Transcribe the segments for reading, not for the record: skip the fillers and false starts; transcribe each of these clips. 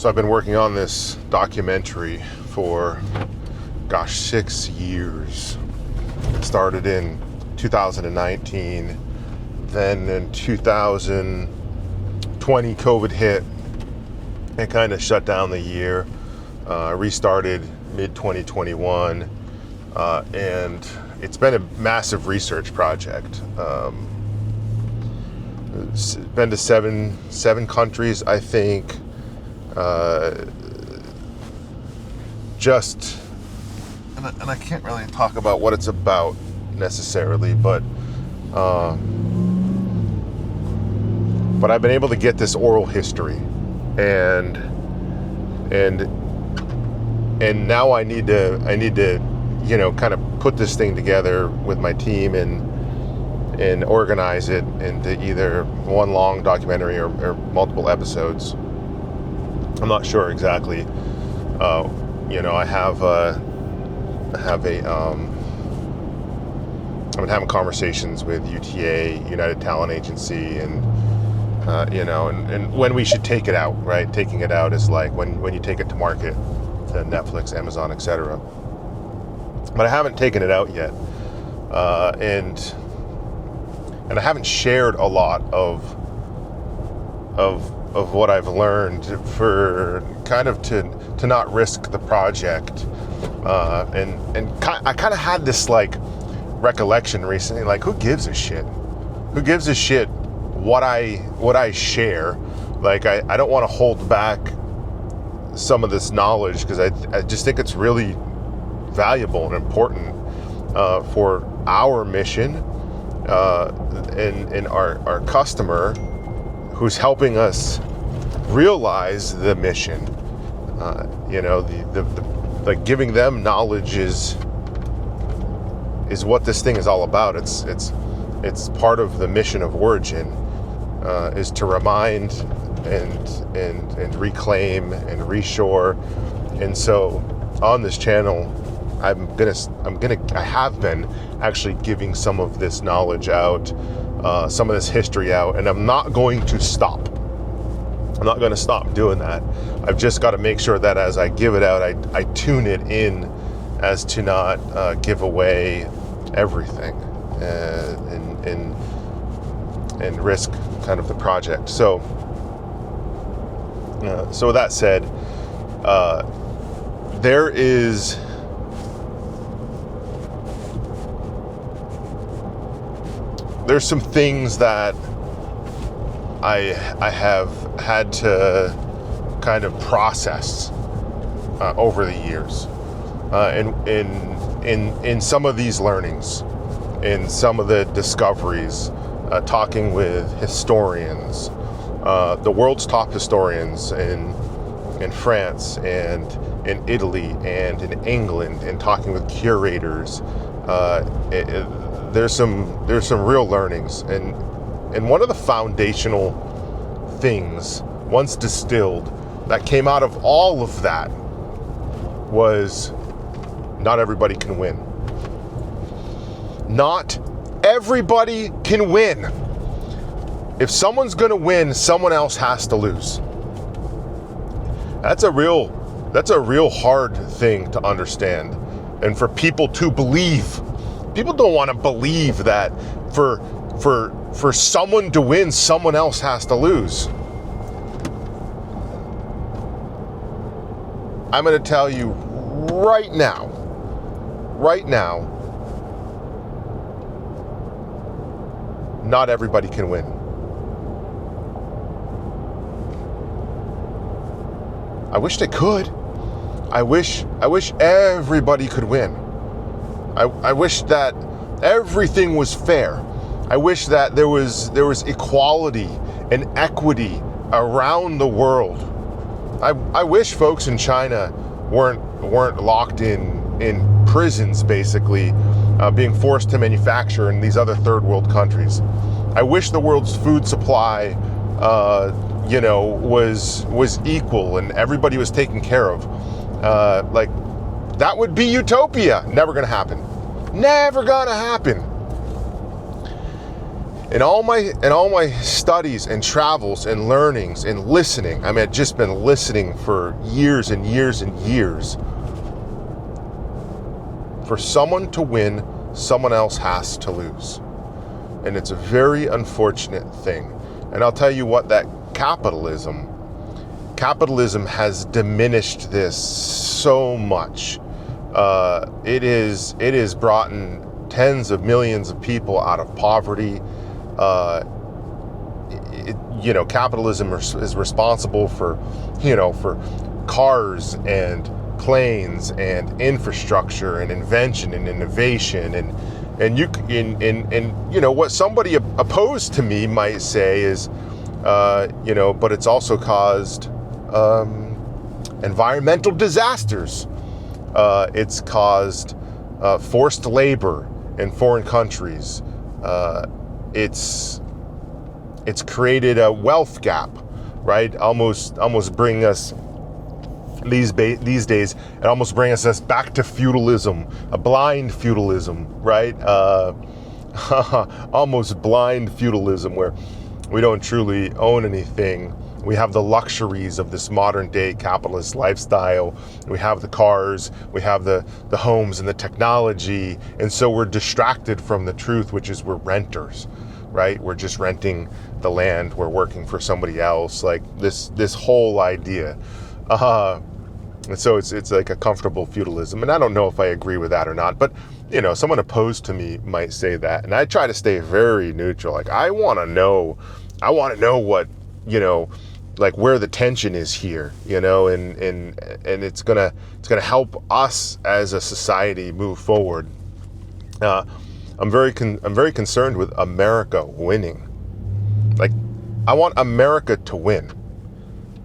So I've been working on this documentary for, 6 years. Started in 2019, then in 2020 COVID hit and kind of shut down the year. Restarted mid-2021, and it's been a massive research project. Been to seven countries, I think. And I can't really talk about what it's about necessarily, but I've been able to get this oral history, and now I need to kind of put this thing together with my team and organize it into either one long documentary or multiple episodes. I'm not sure exactly. I've been having conversations with UTA, United Talent Agency, and when we should take it out, right? Taking it out is like when you take it to market, to Netflix, Amazon, etc. But I haven't taken it out yet, and I haven't shared a lot of what I've learned for kind of to not risk the project, and I kind of had this like recollection recently, like who gives a shit? Who gives a shit what I share? Like I don't want to hold back some of this knowledge because I just think it's really valuable and important for our mission and our customer who's helping us realize the mission. The giving them knowledge is what this thing is all about. It's part of the mission of Origin, is to remind and reclaim and reshore. And so on this channel, I have been actually giving some of this knowledge out, some of this history out, and I'm not going to stop. I'm not going to stop doing that. I've just got to make sure that as I give it out, I tune it in as to not give away everything and risk kind of the project. So with that said, there's some things that I have had to kind of process over the years, in some of these learnings, in some of the discoveries, talking with historians, the world's top historians in France and in Italy and in England, and talking with curators. There's some real learnings, and one of the foundational things, once distilled, that came out of all of that was not everybody can win. Not everybody can win. If someone's going to win, someone else has to lose. That's a real hard thing to understand, and for people to believe. People don't want to believe that for someone to win, someone else has to lose. I'm going to tell you right now, not everybody can win. I wish they could. I wish everybody could win. I wish that everything was fair. I wish that there was equality and equity around the world. I wish folks in China weren't locked in prisons, basically, being forced to manufacture in these other third world countries. I wish the world's food supply was equal and everybody was taken care of. That would be utopia. Never gonna happen. Never gonna happen. in all my studies and travels and learnings and listening, I mean, I've just been listening for years and years and years. For someone to win, someone else has to lose. And it's a very unfortunate thing. And I'll tell you what, that capitalism has diminished this so much. It is brought in tens of millions of people out of poverty. Capitalism is responsible for cars and planes and infrastructure and invention and innovation and what somebody opposed to me might say is but it's also caused environmental disasters. It's caused forced labor in foreign countries. It's created a wealth gap, right? Almost bring us these days. It almost brings us back to feudalism, a blind feudalism, right? Almost blind feudalism where we don't truly own anything. We have the luxuries of this modern day capitalist lifestyle. We have the cars, we have the homes and the technology. And so we're distracted from the truth, which is we're renters, right? We're just renting the land. We're working for somebody else. Like this whole idea. And so it's like a comfortable feudalism. And I don't know if I agree with that or not, but someone opposed to me might say that. And I try to stay very neutral. Like I want to know what, like where the tension is here, and it's gonna help us as a society move forward. I'm very concerned with America winning. Like I want America to win,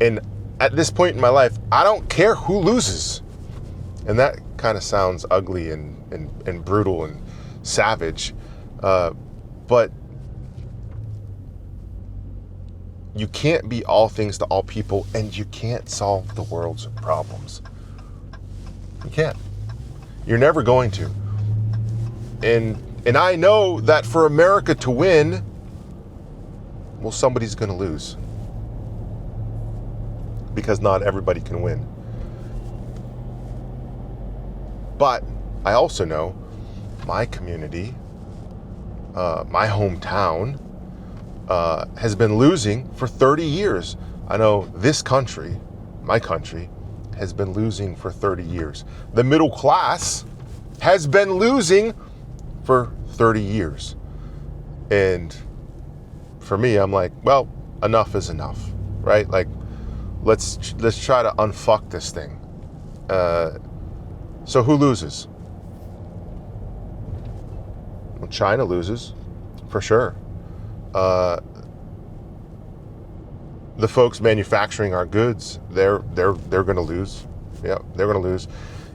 and at this point in my life, I don't care who loses. And that kind of sounds ugly and brutal and savage, but you can't be all things to all people, and you can't solve the world's problems. You can't. You're never going to. And I know that for America to win, well, somebody's going to lose. Because not everybody can win. But I also know my community, my hometown, has been losing for 30 years. I know this country, my country, has been losing for 30 years. The middle class has been losing for 30 years. And for me, I'm like, well, enough is enough, right? Like, let's try to unfuck this thing. So who loses? Well, China loses, for sure. The folks manufacturing our goods, they're going to lose. Yeah, they're going to lose.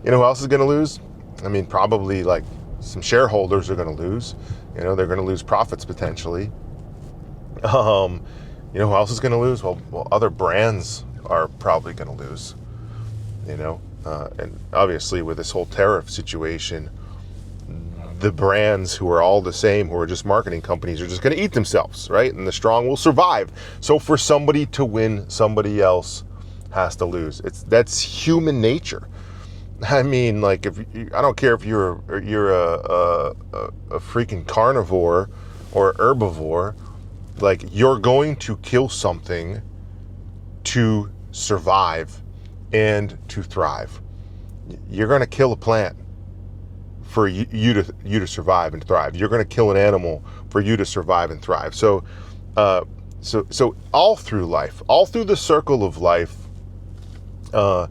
You know who else is going to lose? I mean, probably like some shareholders are going to lose. They're going to lose profits potentially. You know who else is going to lose? Well, other brands are probably going to lose. And obviously with this whole tariff situation, the brands who are all the same, who are just marketing companies, are just going to eat themselves, right? And the strong will survive. So for somebody to win, somebody else has to lose. That's human nature. I mean, like I don't care if you're a freaking carnivore or herbivore, like you're going to kill something to survive and to thrive. You're going to kill a plant for you to survive and thrive. You're going to kill an animal for you to survive and thrive. So all through life, all through the circle of life, to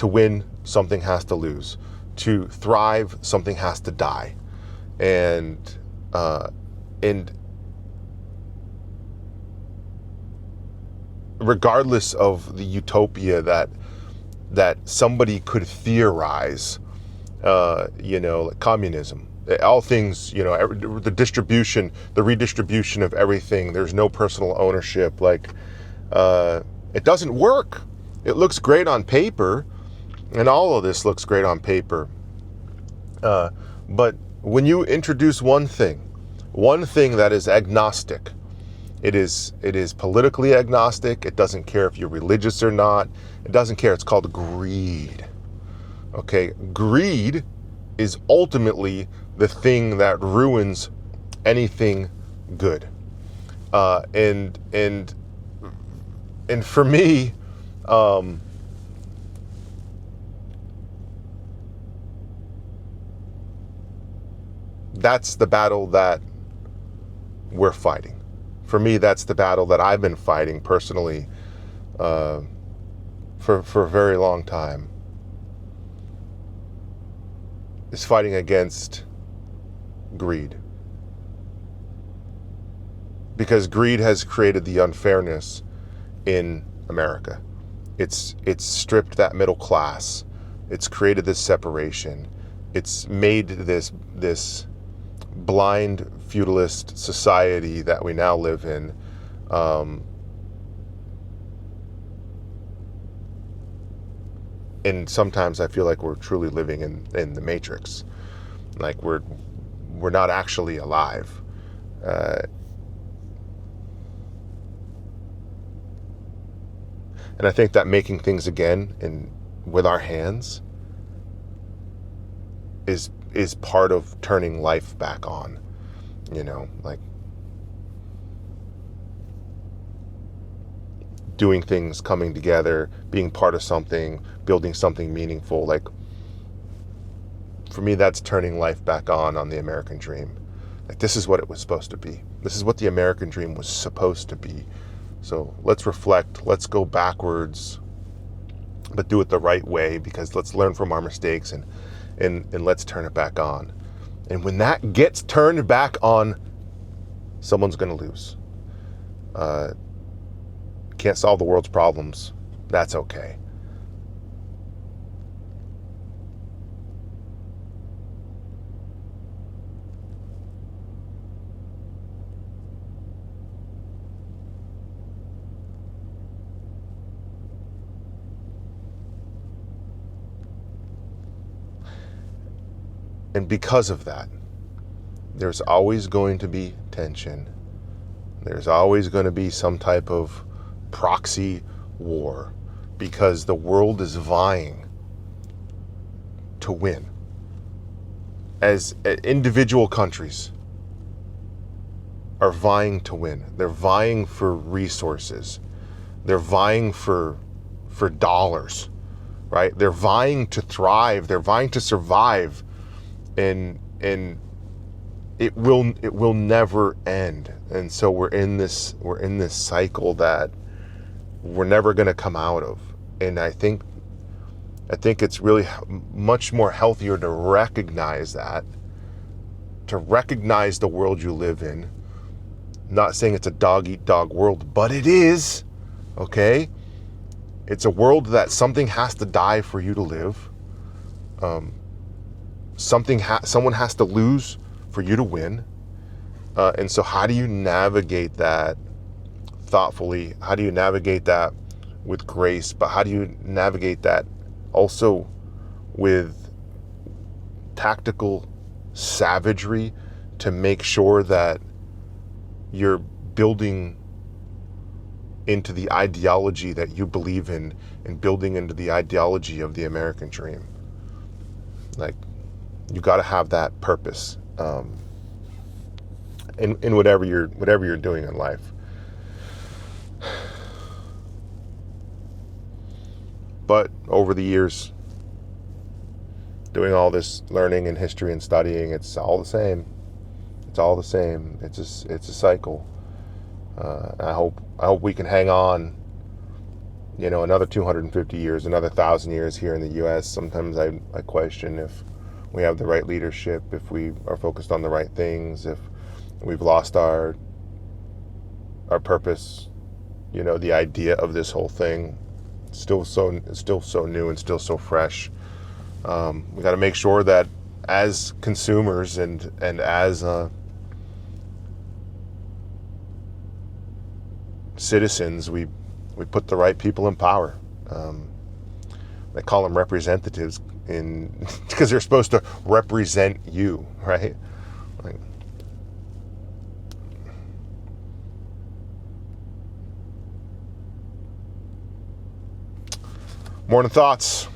win, something has to lose. To thrive, something has to die. And regardless of the utopia that somebody could theorize, like communism, all things, the redistribution of everything. There's no personal ownership. Like, it doesn't work. It looks great on paper, and all of this looks great on paper. But when you introduce one thing, one thing that is agnostic. It is politically agnostic. It doesn't care if you're religious or not. It doesn't care. It's called greed. Okay, greed is ultimately the thing that ruins anything good. And for me, that's the battle that we're fighting. For me, that's the battle that I've been fighting personally for a very long time. Is fighting against greed. Because greed has created the unfairness in America. It's stripped that middle class. It's created this separation. It's made this blind feudalist society that we now live in. And sometimes I feel like we're truly living in the Matrix. Like we're not actually alive. And I think that making things again with our hands is part of turning life back on. You know, like doing things, coming together, being part of something, building something meaningful. Like, for me, that's turning life back on the American dream. Like, this is what it was supposed to be. This is what the American dream was supposed to be. So let's reflect, let's go backwards, but do it the right way, because let's learn from our mistakes and let's turn it back on. And when that gets turned back on, someone's going to lose. Can't solve the world's problems. That's okay. And because of that, there's always going to be tension. There's always going to be some type of proxy war, because the world is vying to win. As individual countries are vying to win. They're vying for resources. They're vying for dollars, right? They're vying to thrive. They're vying to survive. And it will never end. And so we're in this cycle that we're never going to come out of. And I think it's really much more healthier to recognize that, to recognize the world you live in. Not saying it's a dog-eat-dog world, but it is, okay? It's a world that something has to die for you to live. Someone has to lose for you to win. And so how do you navigate that thoughtfully? How do you navigate that with grace? But how do you navigate that also with tactical savagery to make sure that you're building into the ideology that you believe in and building into the ideology of the American dream? Like, you got to have that purpose in whatever you're doing in life. But over the years, doing all this learning and history and studying, it's all the same. It's all the same. It's a cycle. I hope we can hang on, another 250 years, another 1,000 years here in the U.S. Sometimes I question if we have the right leadership, if we are focused on the right things, if we've lost our purpose, the idea of this whole thing. It's still so new and still so fresh. We got to make sure that as consumers and as citizens, we put the right people in power. They call them representatives because they're supposed to represent you, right? Like, Morning thoughts.